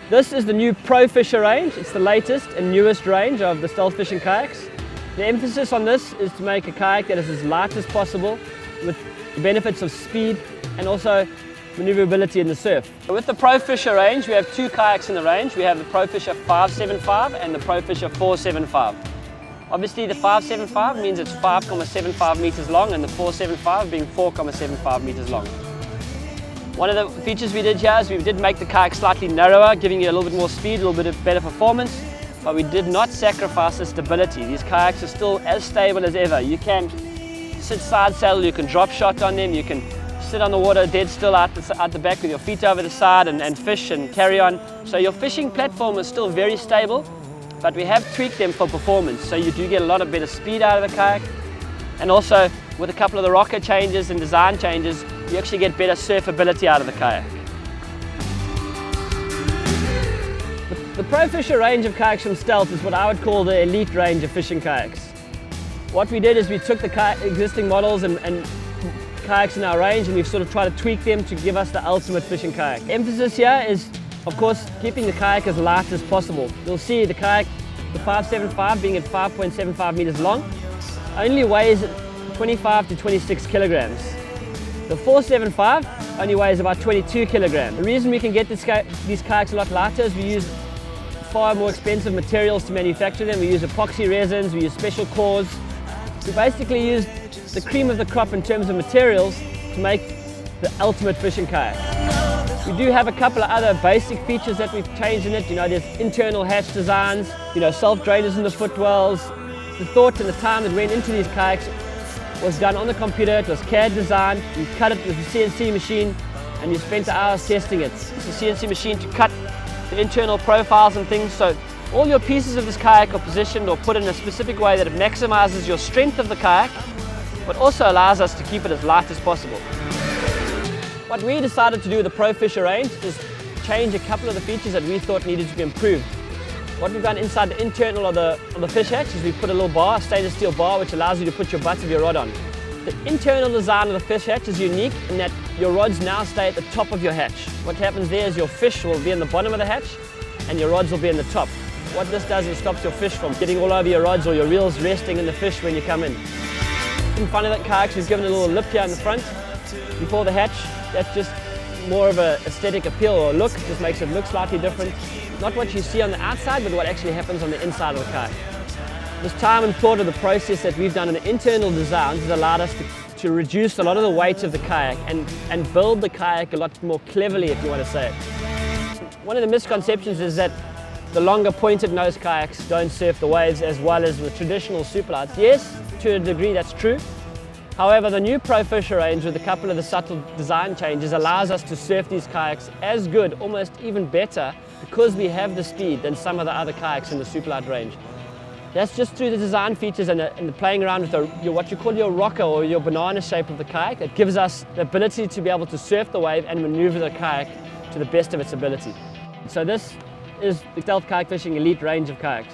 This is the new ProFisha range. It's the latest and newest range of the stealth fishing kayaks. The emphasis on this is to make a kayak that is as light as possible with the benefits of speed and also maneuverability in the surf. With the ProFisha range, we have two kayaks in the range. We have the ProFisha 575 and the ProFisha 475. Obviously the 575 means it's 5.75 meters long and the 475 being 4.75 meters long. One of the features we did here is we did make the kayak slightly narrower, giving you a little bit more speed, a little bit of better performance, but we did not sacrifice the stability. These kayaks are still as stable as ever. You can sit side saddle, you can drop shot on them, you can sit on the water dead still out the back with your feet over the side and fish and carry on. So your fishing platform is still very stable, but we have tweaked them for performance. So you do get a lot of better speed out of the kayak, and also with a couple of the rocker changes and design changes, you actually get better surfability out of the kayak. The ProFisha range of kayaks from Stealth is what I would call the elite range of fishing kayaks. What we did is we took the existing models and kayaks in our range and we've sort of tried to tweak them to give us the ultimate fishing kayak. Emphasis here is, of course, keeping the kayak as light as possible. You'll see the kayak, the 575 being at 5.75 meters long, only weighs 25 to 26 kilograms. The 475 only weighs about 22 kilograms. The reason we can get these kayaks a lot lighter is we use far more expensive materials to manufacture them. We use epoxy resins, we use special cores. We basically use the cream of the crop in terms of materials to make the ultimate fishing kayak. We do have a couple of other basic features that we've changed in it. You know, there's internal hatch designs, you know, self-drainers in the footwells. The thought and the time that went into these kayaks was done on the computer. It was CAD designed. You cut it with a CNC machine and you spent hours testing it. It's a CNC machine to cut the internal profiles and things. So all your pieces of this kayak are positioned or put in a specific way that it maximizes your strength of the kayak, but also allows us to keep it as light as possible. What we decided to do with the ProFisha range is change a couple of the features that we thought needed to be improved. What we've done inside the internal of the fish hatch is we put a little bar, a stainless steel bar, which allows you to put your butt of your rod on. The internal design of the fish hatch is unique in that your rods now stay at the top of your hatch. What happens there is your fish will be in the bottom of the hatch and your rods will be in the top. What this does is stops your fish from getting all over your rods or your reels resting in the fish when you come in. In front of that kayaks, we've given a little lip here in the front before the hatch. That's just more of an aesthetic appeal or look, just makes it look slightly different. Not what you see on the outside, but what actually happens on the inside of the kayak. This time and thought of the process that we've done in the internal designs has allowed us to reduce a lot of the weight of the kayak and build the kayak a lot more cleverly, if you want to say it. One of the misconceptions is that the longer pointed nose kayaks don't surf the waves as well as the traditional superlights. Yes, to a degree that's true. However, the new ProFisha range with a couple of the subtle design changes allows us to surf these kayaks as good, almost even better, because we have the speed than some of the other kayaks in the superlight range. That's just through the design features and the playing around with what you call your rocker or your banana shape of the kayak that gives us the ability to be able to surf the wave and maneuver the kayak to the best of its ability. So this is the Stealth Kayak Fishing Elite range of kayaks.